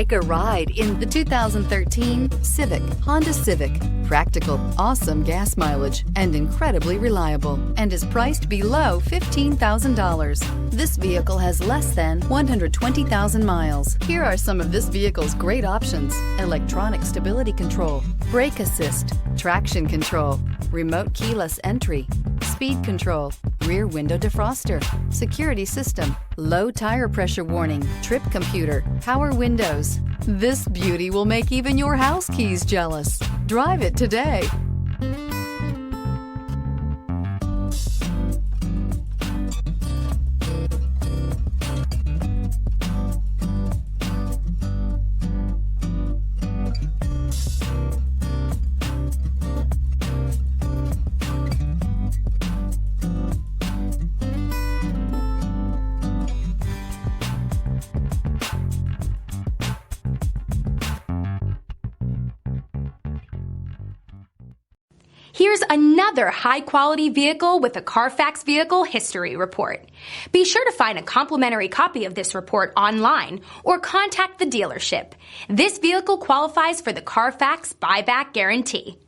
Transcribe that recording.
Take a ride in the 2013 Civic, Honda Civic. Practical, awesome gas mileage, and incredibly reliable, and is priced below $15,000. This vehicle has less than 120,000 miles. Here are some of this vehicle's great options: electronic stability control, brake assist, traction control, remote keyless entry, speed control, rear window defroster, security system, low tire pressure warning, trip computer, power windows. This beauty will make even your house keys jealous. Drive it today. Here's another high-quality vehicle with a Carfax Vehicle History Report. Be sure to find a complimentary copy of this report online or contact the dealership. This vehicle qualifies for the Carfax Buyback Guarantee.